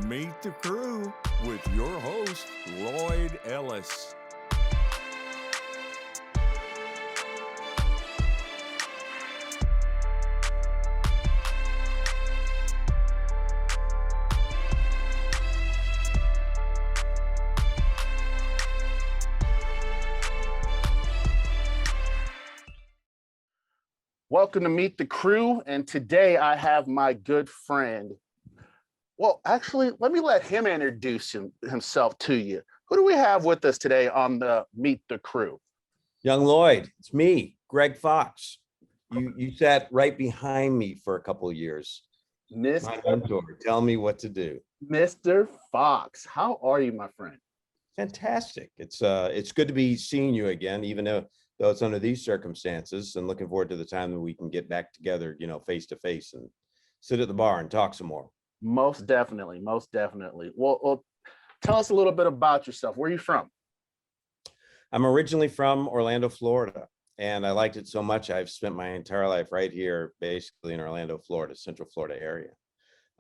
Meet the Crew with your host, Lloyd Ellis. Welcome to Meet the Crew, and today I have my good friend. Well, actually, let me let him introduce himself to you. Who do we have with us today on the Meet the Crew? Young Lloyd, it's me, Greg.Fox. You sat right behind me for a couple of years. My mentor, tell me what to do. Mr. Fox, how are you, my friend? Fantastic. It's good to be seeing you again, even though it's under these circumstances, and looking forward to the time that we can get back together, face to face and sit at the bar and talk some more. Most definitely, most definitely. Well, tell us a little bit about yourself. Where are you from? I'm originally from Orlando, Florida, and I liked it so much I've spent my entire life right here, basically in Orlando, Florida, Central Florida area.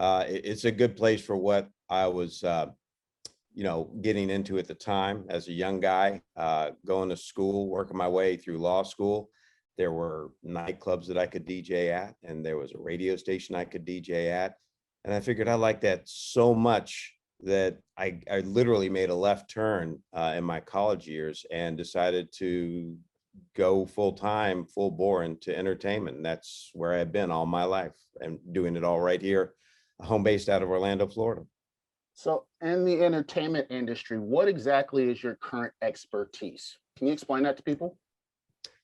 It's a good place for what I was getting into at the time as a young guy, going to school, working my way through law school. There were nightclubs that I could DJ at, and there was a radio station I could DJ at. And I figured I liked that so much that I literally made a left turn in my college years and decided to go full-time, full bore into entertainment. And that's where I've been all my life, and doing it all right here, home based out of Orlando, Florida. So in the entertainment industry, what exactly is your current expertise? Can you explain that to people?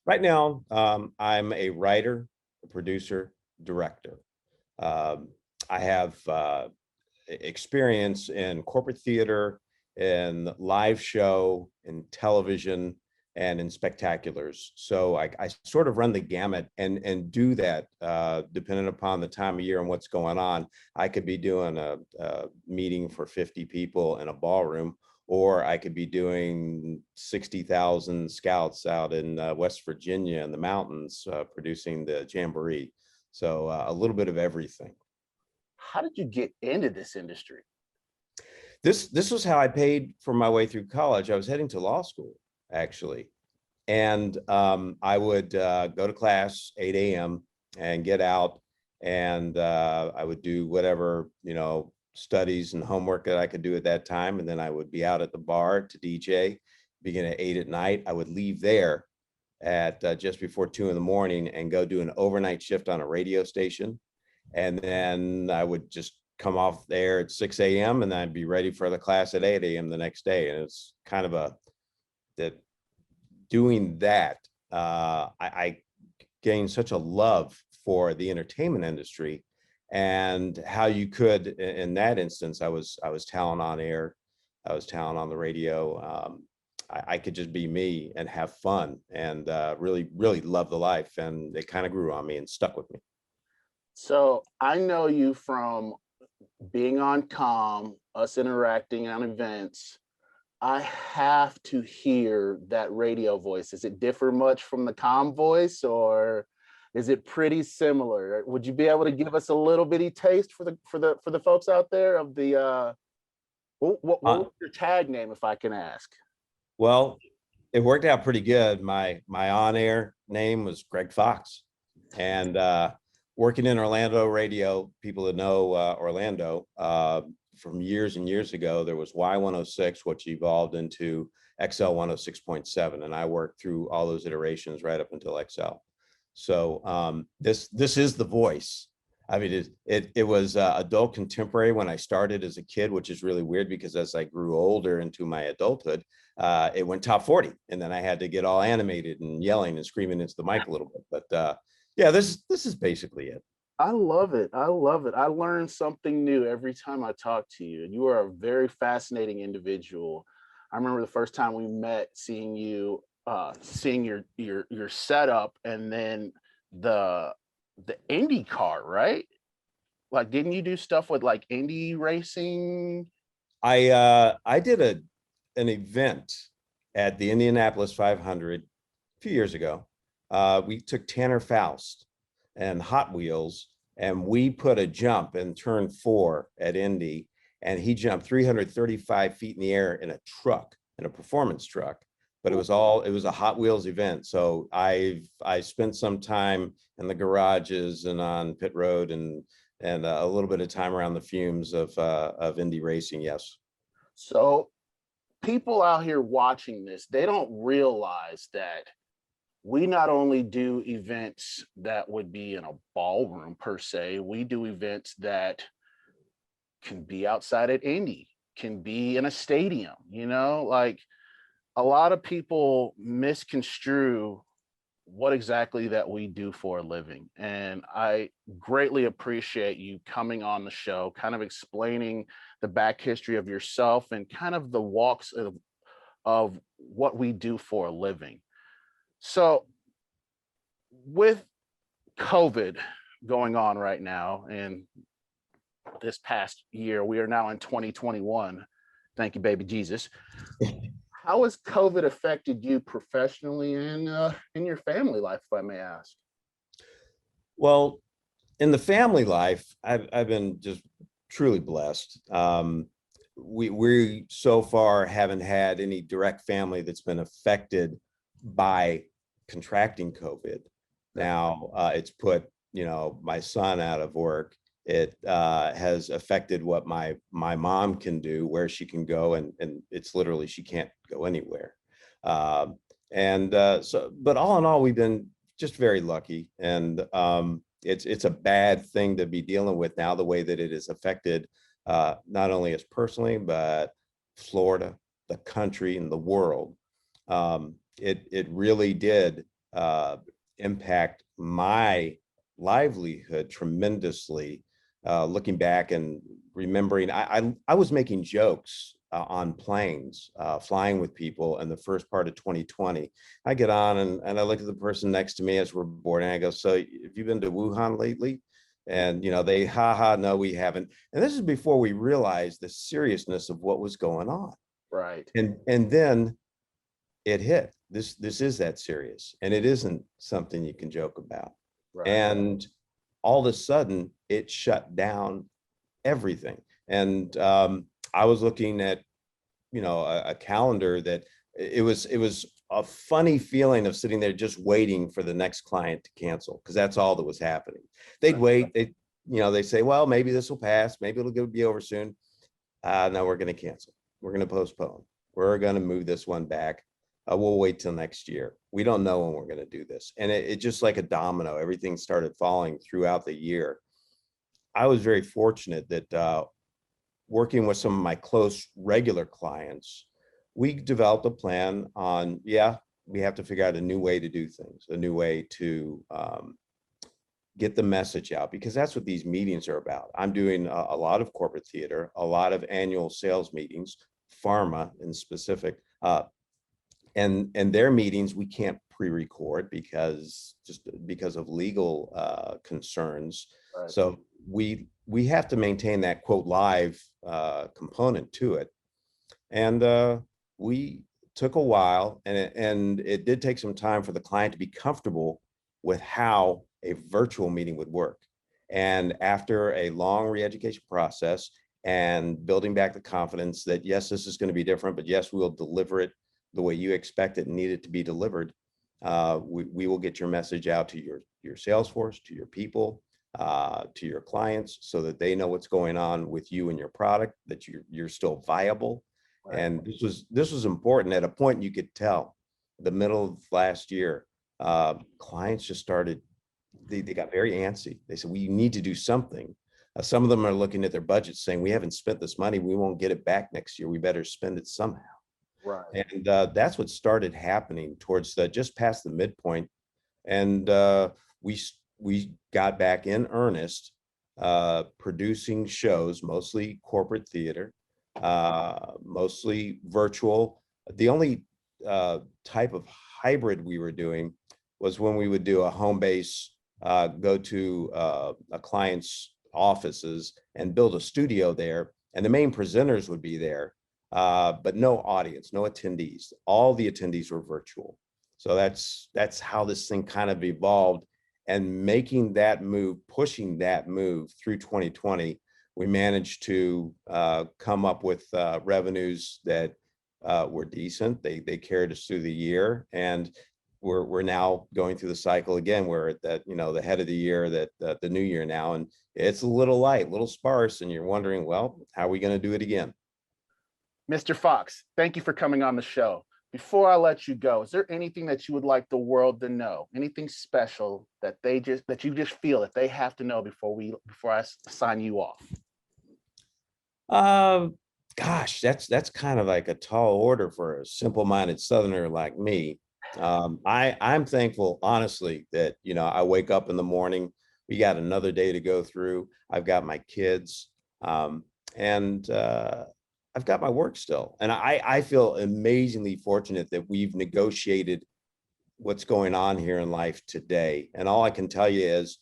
Right now, I'm a writer, a producer, director. I have experience in corporate theater, in live show, in television, and in spectaculars. So I sort of run the gamut and do that depending upon the time of year and what's going on. I could be doing a meeting for 50 people in a ballroom, or I could be doing 60,000 scouts out in West Virginia in the mountains, producing the Jamboree. So a little bit of everything. How did you get into this industry? This was how I paid for my way through college. I was heading to law school, actually. And I would go to class 8 a.m. and get out, and I would do whatever, studies and homework that I could do at that time. And then I would be out at the bar to DJ, begin at 8 at night. I would leave there at just before 2 in the morning and go do an overnight shift on a radio station. And then I would just come off there at 6 a.m. and I'd be ready for the class at 8 a.m. the next day. And it's kind of doing that, I gained such a love for the entertainment industry and how you could, in that instance, I was talent on air, I was talent on the radio. I could just be me and have fun and really, really love the life. And it kind of grew on me and stuck with me. So I know you from being on comm, us interacting on events. I have to hear that radio voice. Does it differ much from the comm voice, or is it pretty similar? Would you be able to give us a little bitty taste for the folks out there of the what was your tag name, if I can ask? Well, it worked out pretty good. My on-air name was Greg.Fox, and working in Orlando radio, people that know Orlando, from years and years ago, there was Y106, which evolved into XL 106.7, and I worked through all those iterations right up until XL. So this is the voice. I mean, it was adult contemporary when I started as a kid, which is really weird because as I grew older into my adulthood, it went top 40, and then I had to get all animated and yelling and screaming into the mic a little bit. But yeah, this is basically it. I love it. I love it. I learn something new every time I talk to you, and you are a very fascinating individual. I remember the first time we met, seeing you, seeing your setup, and then the IndyCar, right? Like, didn't you do stuff with like Indy racing? I did an event at the Indianapolis 500 a few years ago. We took Tanner Faust and Hot Wheels, and we put a jump in turn 4 at Indy, and he jumped 335 feet in the air in a truck, in a performance truck. But it was a Hot Wheels event. So I spent some time in the garages and on pit road and a little bit of time around the fumes of Indy racing. Yes. So people out here watching this, they don't realize that we not only do events that would be in a ballroom per se, we do events that can be outside at Indy, can be in a stadium, like a lot of people misconstrue what exactly that we do for a living. And I greatly appreciate you coming on the show, kind of explaining the back history of yourself and kind of the walks of what we do for a living. So with COVID going on right now, and this past year, we are now in 2021. Thank you, baby Jesus. How has COVID affected you professionally and in your family life, if I may ask? Well, in the family life, I've been just truly blessed. We so far haven't had any direct family that's been affected by contracting COVID. Now, it's put, my son out of work. It has affected what my mom can do, where she can go, and it's literally she can't go anywhere. But all in all, we've been just very lucky, and it's a bad thing to be dealing with now, the way that it has affected not only us personally, but Florida, the country, and the world. It really did impact my livelihood tremendously. Looking back and remembering, I was making jokes on planes, flying with people in the first part of 2020. I get on and I look at the person next to me as we're boarding. I go, "So have you been to Wuhan lately?" And they, no, we haven't. And this is before we realized the seriousness of what was going on. Right. And then it hit. This is that serious, and it isn't something you can joke about. Right. And all of a sudden, it shut down everything. And I was looking at, a calendar that it was a funny feeling of sitting there just waiting for the next client to cancel, because that's all that was happening. They'd wait. They say, well, maybe this will pass. Maybe it'll be over soon. No, we're going to cancel. We're going to postpone. We're going to move this one back. We'll wait till next year. We don't know when we're going to do this. And it just like a domino, everything started falling throughout the year. I was very fortunate that working with some of my close regular clients, we developed a plan on, we have to figure out a new way to do things, a new way to get the message out, because that's what these meetings are about. I'm doing a lot of corporate theater, a lot of annual sales meetings, pharma in specific, and their meetings we can't pre-record because of legal concerns. Right. So we have to maintain that quote live component to it. And we took a while, and it did take some time for the client to be comfortable with how a virtual meeting would work. And after a long re-education process and building back the confidence that yes, this is going to be different, but yes, we'll deliver it the way you expect it and need it to be delivered. We will get your message out to your sales force, to your people, to your clients, so that they know what's going on with you and your product, that you're still viable. Right. And this was important. At a point, you could tell the middle of last year, clients just started, they got very antsy. They said, we need to do something. Some of them are looking at their budgets saying, we haven't spent this money. We won't get it back next year. We better spend it somehow. Right. And that's what started happening towards just past the midpoint. And we got back in earnest, producing shows, mostly corporate theater, mostly virtual. The only type of hybrid we were doing was when we would do a home base, go to a client's offices and build a studio there. And the main presenters would be there. But no audience, no attendees. All the attendees were virtual. So that's how this thing kind of evolved, and making that move, pushing that move through 2020 we managed to come up with revenues that were decent. They carried us through the year, and we're now going through the cycle again. We're at that, the head of the year, that the new year now, and it's a little light, a little sparse, and you're wondering, well, how are we going to do it again? Mr. Fox, thank you for coming on the show. Before I let you go, is there anything that you would like the world to know? Anything special that you just feel that they have to know before I sign you off? Gosh, that's kind of like a tall order for a simple-minded Southerner like me. I'm thankful, honestly, that I wake up in the morning. We got another day to go through. I've got my kids, and I've got my work still, and I feel amazingly fortunate that we've negotiated what's going on here in life today. And all I can tell you is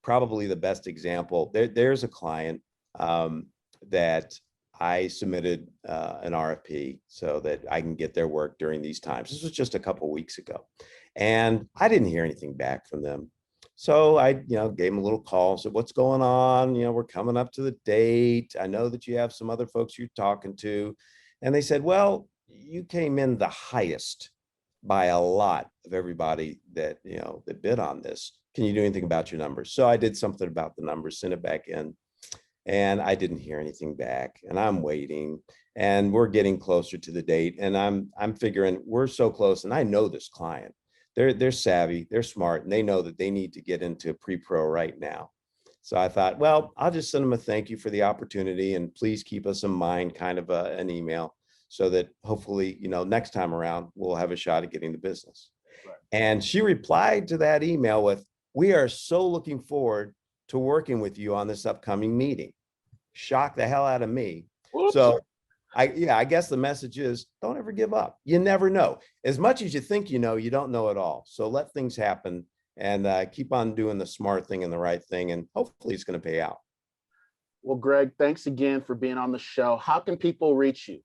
probably the best example. There's a client that I submitted an RFP so that I can get their work during these times. This was just a couple of weeks ago, and I didn't hear anything back from them. So I, gave them a little call, said, what's going on? We're coming up to the date. I know that you have some other folks you're talking to. And they said, well, you came in the highest by a lot of everybody that, that bid on this. Can you do anything about your numbers? So I did something about the numbers, sent it back in, and I didn't hear anything back, and I'm waiting, and we're getting closer to the date. And I'm figuring we're so close, and I know this client. They're savvy, they're smart, and they know that they need to get into pre-pro right now. So I thought, well, I'll just send them a thank you for the opportunity, and please keep us in mind, kind of an email, so that hopefully, next time around, we'll have a shot at getting the business. Right. And she replied to that email with, we are so looking forward to working with you on this upcoming meeting. Shocked the hell out of me. Oops. So I guess the message is, don't ever give up. You never know. As much as you think you don't know it all. So let things happen, and keep on doing the smart thing and the right thing, and hopefully it's going to pay out. Well, Greg, thanks again for being on the show. How can people reach you?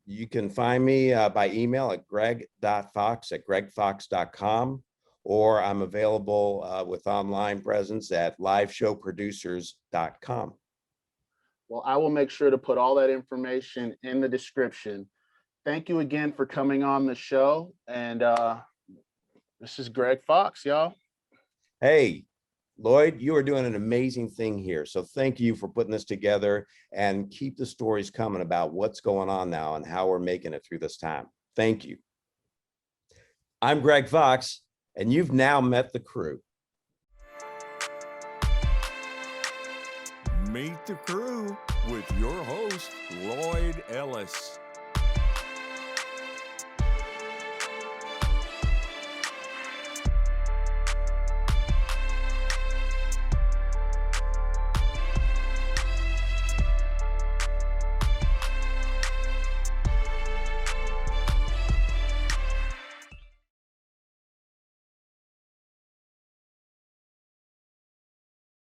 You can find me by email at Greg.Fox at Greg.Fox.com, or I'm available with online presence at liveshowproducers.com. Well, I will make sure to put all that information in the description. Thank you again for coming on the show. And this is Greg.Fox, y'all. Hey, Lloyd, you are doing an amazing thing here. So thank you for putting this together, and keep the stories coming about what's going on now and how we're making it through this time. Thank you. I'm Greg.Fox, and you've now met the crew. Meet the crew with your host, Lloyd Ellis.